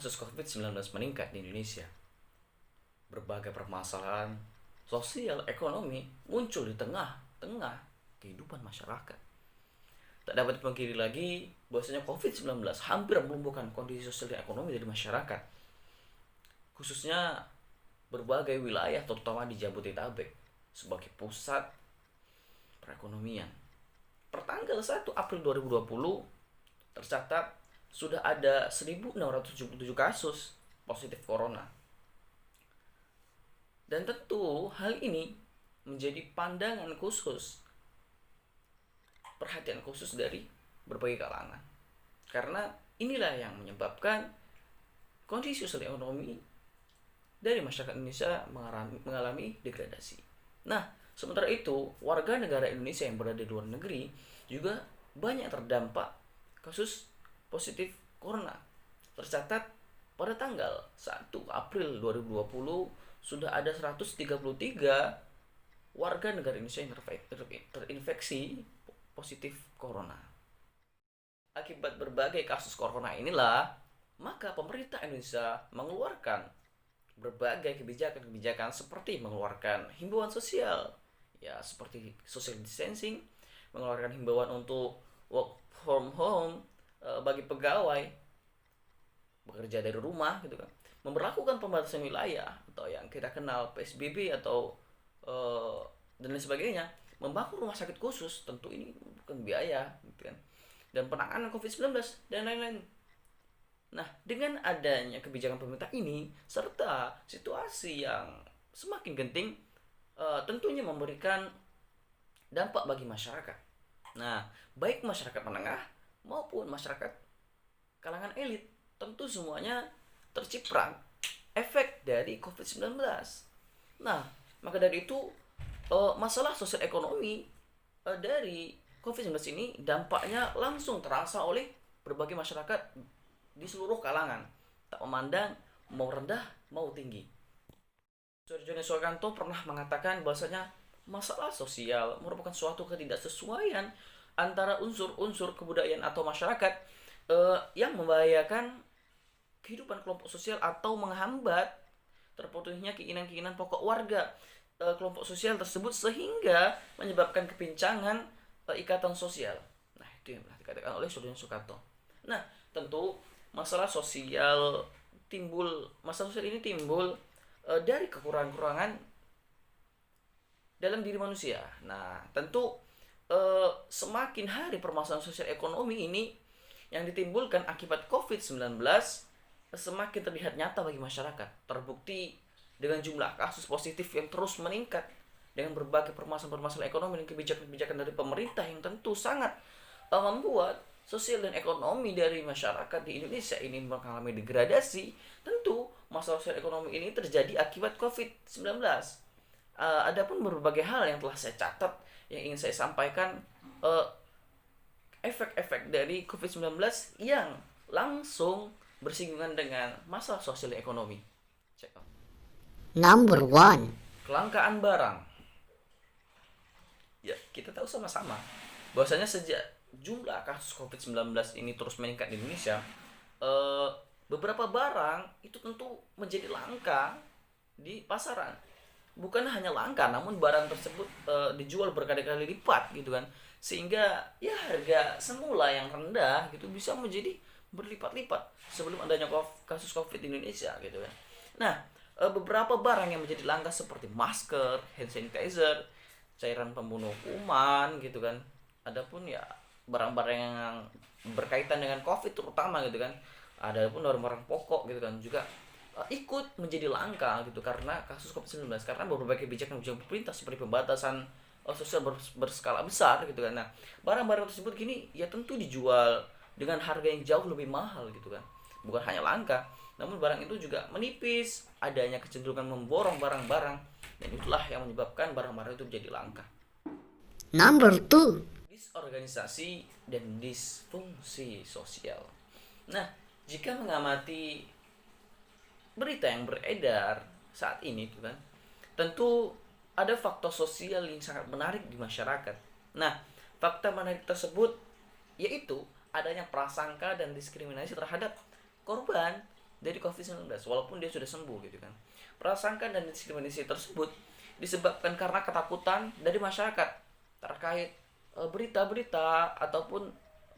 kasus COVID-19 meningkat di Indonesia, berbagai permasalahan sosial ekonomi muncul di tengah-tengah kehidupan masyarakat. Tak dapat dipungkiri lagi bahwasanya COVID-19 hampir melumpuhkan kondisi sosial dan ekonomi dari masyarakat, khususnya berbagai wilayah terutama di Jabodetabek sebagai pusat perekonomian. Pertanggal 1 April 2020 tercatat sudah ada 1.677 kasus positif corona. Dan tentu hal ini menjadi pandangan khusus, perhatian khusus dari berbagai kalangan. Karena inilah yang menyebabkan kondisi sosial ekonomi dari masyarakat Indonesia mengalami degradasi. Nah, sementara itu, warga negara Indonesia yang berada di luar negeri juga banyak terdampak kasus positif corona. Tercatat pada tanggal 1 April 2020 sudah ada 133 warga negara Indonesia yang terinfeksi positif corona. Akibat berbagai kasus corona inilah, maka pemerintah Indonesia mengeluarkan berbagai kebijakan-kebijakan seperti mengeluarkan himbauan sosial, ya seperti social distancing, mengeluarkan himbauan untuk work from home bagi pegawai bekerja dari rumah gitu kan, memberlakukan pembatasan wilayah atau yang kita kenal PSBB atau dan lain sebagainya, membangun rumah sakit khusus, tentu ini bukan biaya gitu kan, dan penanganan COVID-19 dan lain-lain. Nah, dengan adanya kebijakan pemerintah ini serta situasi yang semakin genting, tentunya memberikan dampak bagi masyarakat. Nah, baik masyarakat menengah maupun masyarakat kalangan elit, tentu semuanya terciprat efek dari COVID-19. Nah, maka dari itu masalah sosial ekonomi dari COVID-19 ini dampaknya langsung terasa oleh berbagai masyarakat di seluruh kalangan, tak memandang mau rendah mau tinggi. Surjono Sukanto pernah mengatakan bahwasanya masalah sosial merupakan suatu ketidaksesuaian antara unsur-unsur kebudayaan atau masyarakat yang membahayakan kehidupan kelompok sosial atau menghambat terpenuhinya keinginan-keinginan pokok warga kelompok sosial tersebut sehingga menyebabkan kepincangan ikatan sosial. Nah, itu yang pernah dikatakan oleh Surjono Sukanto. Nah, tentu masalah sosial ini timbul dari kekurangan-kekurangan dalam diri manusia. Nah, tentu semakin hari permasalahan sosial ekonomi ini yang ditimbulkan akibat COVID-19 semakin terlihat nyata bagi masyarakat. Terbukti dengan jumlah kasus positif yang terus meningkat, dengan berbagai permasalahan-permasalahan ekonomi dan kebijakan-kebijakan dari pemerintah yang tentu sangat membuat sosial dan ekonomi dari masyarakat di Indonesia ini mengalami degradasi. Tentu masalah sosial ekonomi ini terjadi akibat COVID-19. Adapun berbagai hal yang telah saya catat yang ingin saya sampaikan, efek-efek dari COVID-19 yang langsung bersinggungan dengan masalah sosial dan ekonomi. Check out. Number one. Kelangkaan barang. Ya, kita tahu sama-sama bahwasanya sejak jumlah kasus COVID-19 ini terus meningkat di Indonesia, beberapa barang itu tentu menjadi langka di pasaran. Bukan hanya langka, namun barang tersebut dijual berkali-kali lipat gitu kan, sehingga ya harga semula yang rendah gitu bisa menjadi berlipat-lipat sebelum adanya kasus COVID di Indonesia gitu kan. Nah, beberapa barang yang menjadi langka seperti masker, hand sanitizer, cairan pembunuh kuman gitu kan. Adapun ya barang-barang yang berkaitan dengan COVID terutama gitu kan, ada pun barang-barang pokok gitu kan juga ikut menjadi langka gitu karena kasus COVID-19, karena berbagai kebijakan pemerintah seperti pembatasan sosial berskala besar gitu kan. Nah, barang-barang tersebut gini ya tentu dijual dengan harga yang jauh lebih mahal gitu kan. Bukan hanya langka, namun barang itu juga menipis, adanya kecenderungan memborong barang-barang, dan itulah yang menyebabkan barang-barang itu menjadi langka. Number two. Disorganisasi dan disfungsi sosial. Nah, jika mengamati berita yang beredar saat ini gitu kan, tentu ada faktor sosial yang sangat menarik di masyarakat. Nah, fakta menarik tersebut yaitu adanya prasangka dan diskriminasi terhadap korban dari COVID-19 walaupun dia sudah sembuh gitu kan. Prasangka dan diskriminasi tersebut disebabkan karena ketakutan dari masyarakat terkait berita-berita ataupun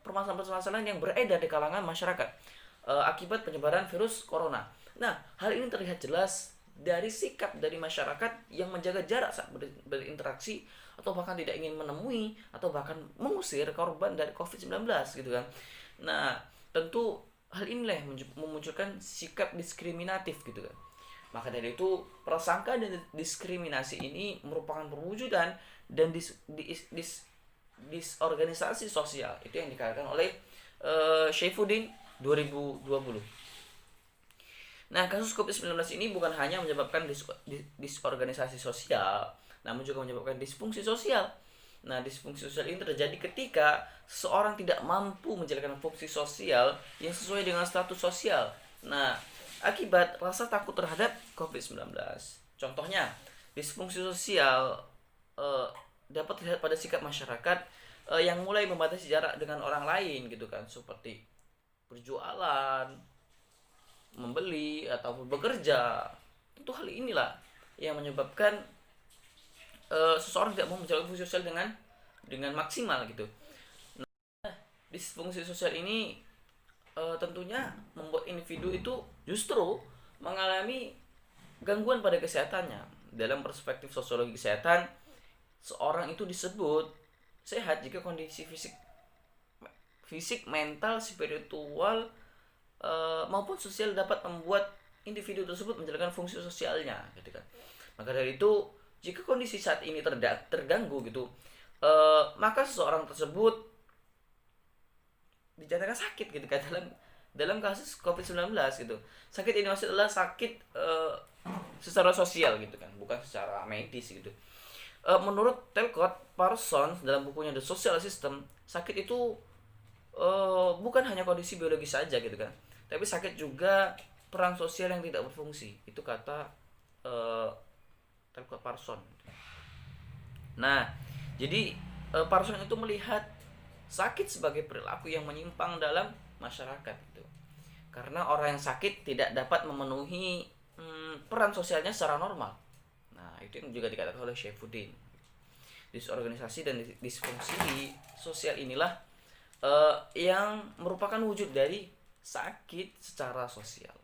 permasalahan-permasalahan yang beredar di kalangan masyarakat akibat penyebaran virus corona. Nah, hal ini terlihat jelas dari sikap dari masyarakat yang menjaga jarak saat berinteraksi atau bahkan tidak ingin menemui atau bahkan mengusir korban dari COVID-19 gitu kan. Nah, tentu hal inilah yang memunculkan sikap diskriminatif gitu kan. Maka dari itu, prasangka dan diskriminasi ini merupakan perwujudan dan disorganisasi sosial. Itu yang dikatakan oleh Saifuddin 2020. Nah, kasus COVID-19 ini bukan hanya menyebabkan disorganisasi sosial, namun juga menyebabkan disfungsi sosial. Nah, disfungsi sosial ini terjadi ketika seseorang tidak mampu menjalankan fungsi sosial yang sesuai dengan status sosial. Nah, akibat rasa takut terhadap COVID-19. Contohnya, disfungsi sosial dapat terlihat pada sikap masyarakat yang mulai membatasi jarak dengan orang lain gitu kan, seperti berjualan, membeli ataupun bekerja. Tentu hal inilah yang menyebabkan seseorang tidak mau menjalankan fungsi sosial dengan maksimal gitu. Nah, disfungsi sosial ini tentunya membuat individu itu justru mengalami gangguan pada kesehatannya. Dalam perspektif sosiologi kesehatan, seorang itu disebut sehat jika kondisi fisik, mental, spiritual maupun sosial dapat membuat individu tersebut menjalankan fungsi sosialnya gitu kan. Maka dari itu, jika kondisi saat ini terganggu gitu, maka seseorang tersebut dinyatakan sakit gitu kan dalam kasus COVID-19 gitu. Sakit ini maksudnya adalah sakit secara sosial gitu kan, bukan secara medis gitu. Menurut Talcott Parsons dalam bukunya The Social System, sakit itu bukan hanya kondisi biologis saja gitu kan, tapi sakit juga peran sosial yang tidak berfungsi. Itu kata Talcott Parsons. Nah, jadi Parsons itu melihat sakit sebagai perilaku yang menyimpang dalam masyarakat itu. Karena orang yang sakit tidak dapat memenuhi peran sosialnya secara normal. Nah, itu yang juga dikatakan oleh Saifuddin. Disorganisasi dan disfungsi sosial inilah yang merupakan wujud dari sakit secara sosial.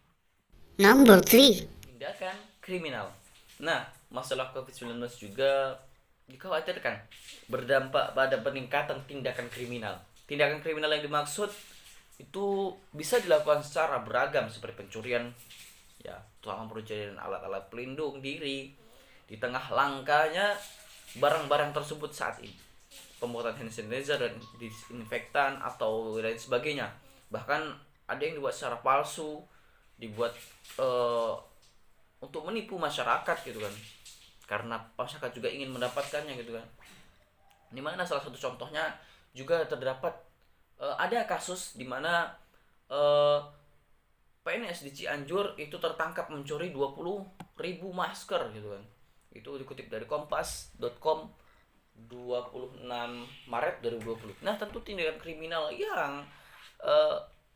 Number 3. Tindakan kriminal. Nah, masalah COVID-19 juga dikhawatirkan berdampak pada peningkatan tindakan kriminal. Tindakan kriminal yang dimaksud itu bisa dilakukan secara beragam seperti pencurian, ya, pencurian alat-alat pelindung diri di tengah langkanya barang-barang tersebut saat ini. Pembuatan hand sanitizer dan disinfektan atau lain sebagainya. Bahkan ada yang dibuat secara palsu, dibuat untuk menipu masyarakat gitu kan. Karena masyarakat juga ingin mendapatkannya gitu kan. Dimana salah satu contohnya juga terdapat ada kasus di mana PNS di Cianjur itu tertangkap mencuri 20.000 masker gitu kan. Itu dikutip dari kompas.com 26 Maret 2020. Nah, tentu tindakan kriminal yang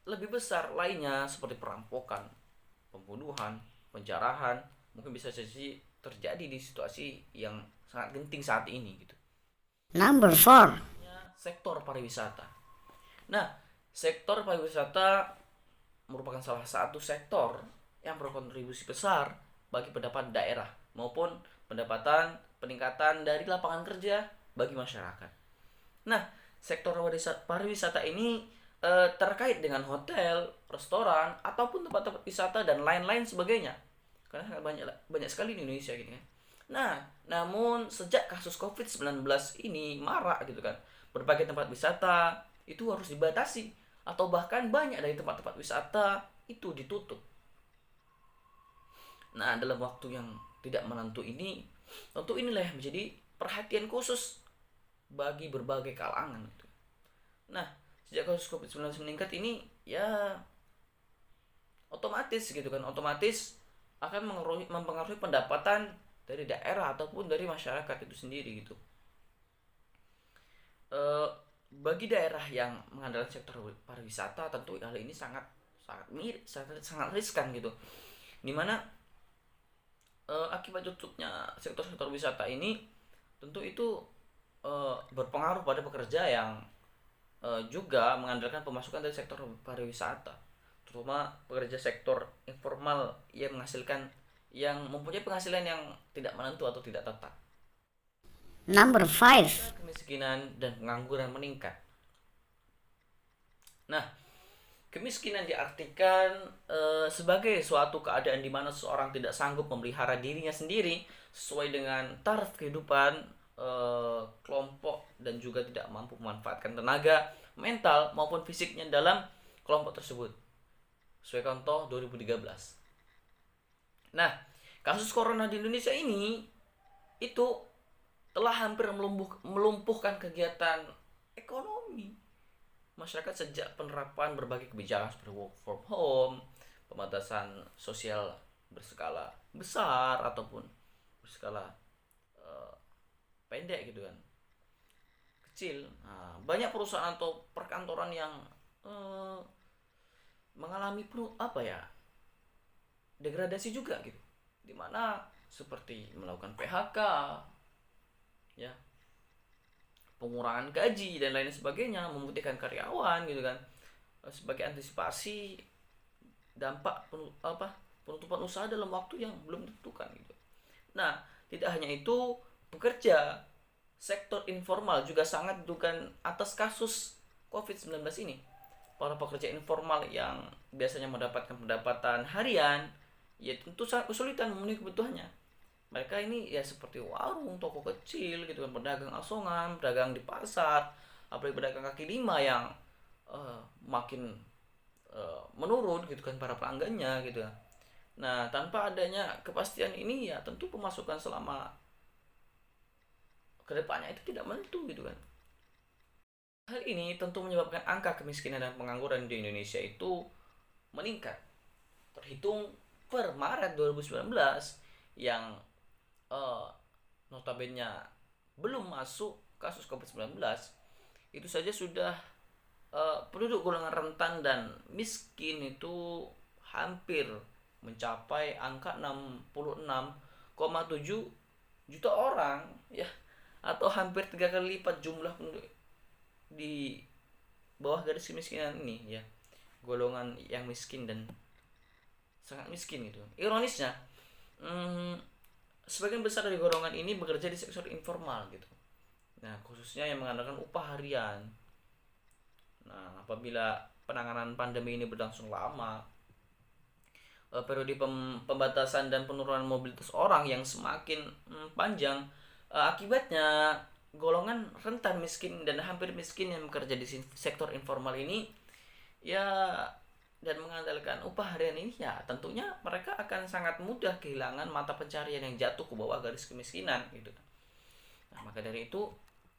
lebih besar lainnya seperti perampokan, pembunuhan, penjarahan mungkin bisa jadi terjadi di situasi yang sangat genting saat ini gitu. Number 4. Sektor pariwisata. Nah, sektor pariwisata merupakan salah satu sektor yang berkontribusi besar bagi pendapatan daerah maupun pendapatan peningkatan dari lapangan kerja bagi masyarakat. Nah, sektor pariwisata ini terkait dengan hotel, restoran, ataupun tempat-tempat wisata dan lain-lain sebagainya. Karena banyak sekali di Indonesia gini kan. Nah, namun sejak kasus COVID-19 ini marak gitu kan, berbagai tempat wisata itu harus dibatasi atau bahkan banyak dari tempat-tempat wisata itu ditutup. Nah, dalam waktu yang tidak menentu ini, tentu inilah yang menjadi perhatian khusus bagi berbagai kalangan gitu. Nah, sejak kasus COVID-19 meningkat ini ya otomatis gitu kan, otomatis akan mempengaruhi pendapatan dari daerah ataupun dari masyarakat itu sendiri gitu. Bagi daerah yang mengandalkan sektor pariwisata tentu hal ini sangat sangat riskan gitu, dimana akibat tutupnya sektor-sektor wisata ini tentu itu berpengaruh pada pekerja yang juga mengandalkan pemasukan dari sektor pariwisata, terutama pekerja sektor informal yang mempunyai penghasilan yang tidak menentu atau tidak tetap. Number 5. Kemiskinan dan pengangguran meningkat. Nah, kemiskinan diartikan sebagai suatu keadaan di mana seseorang tidak sanggup memelihara dirinya sendiri sesuai dengan taraf kehidupan kelompok dan juga tidak mampu memanfaatkan tenaga mental maupun fisiknya dalam kelompok tersebut. Sesuai contoh 2013. Nah, kasus corona di Indonesia ini itu telah hampir melumpuhkan kegiatan ekonomi masyarakat sejak penerapan berbagai kebijakan seperti work from home, pembatasan sosial berskala besar ataupun berskala pendek gitu kan, kecil. Nah, banyak perusahaan atau perkantoran yang mengalami degradasi juga gitu, dimana seperti melakukan PHK, ya, pengurangan gaji dan lain sebagainya, memutihkan karyawan gitu kan, sebagai antisipasi dampak penutupan usaha dalam waktu yang belum ditentukan gitu. Nah, tidak hanya itu, pekerja sektor informal juga sangat diduga atas kasus COVID-19 ini. Para pekerja informal yang biasanya mendapatkan pendapatan harian, ya tentu sangat kesulitan memenuhi kebutuhannya. Mereka ini ya seperti warung, toko kecil gitu kan, pedagang asongan, pedagang di pasar, apalagi pedagang kaki lima yang makin menurun gitu kan para pelanggannya gitu. Nah, tanpa adanya kepastian ini ya tentu pemasukan selama kedepannya itu tidak menentu gitu kan. Hal ini tentu menyebabkan angka kemiskinan dan pengangguran di Indonesia itu meningkat. Terhitung per Maret 2019 yang notabene belum masuk kasus COVID-19, itu saja sudah penduduk golongan rentan dan miskin itu hampir mencapai angka 66,7 juta orang ya, atau hampir 3 kali lipat jumlah penduduk di bawah garis kemiskinan ini ya, golongan yang miskin dan sangat miskin gitu. Ironisnya, sebagian besar dari golongan ini bekerja di sektor informal gitu. Nah, khususnya yang mengandalkan upah harian. Nah, apabila penanganan pandemi ini berlangsung lama, periode pembatasan dan penurunan mobilitas orang yang semakin panjang, akibatnya golongan rentan miskin dan hampir miskin yang bekerja di sektor informal ini ya dan mengandalkan upah harian ini ya tentunya mereka akan sangat mudah kehilangan mata pencarian yang jatuh ke bawah garis kemiskinan gitu. Nah, maka dari itu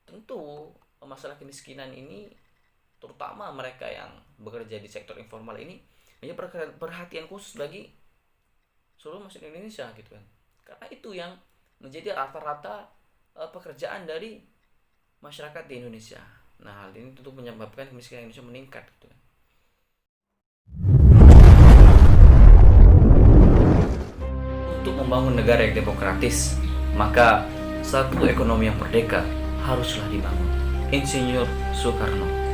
tentu masalah kemiskinan ini, terutama mereka yang bekerja di sektor informal ini, menjadi perhatian khusus bagi seluruh masyarakat Indonesia gitu kan. Karena itu yang menjadi rata-rata pekerjaan dari masyarakat di Indonesia. Nah, hal ini tentu menyebabkan kemiskinan Indonesia meningkat gitu kan. Untuk membangun negara yang demokratis, maka satu ekonomi yang merdeka haruslah dibangun. Insinyur Soekarno.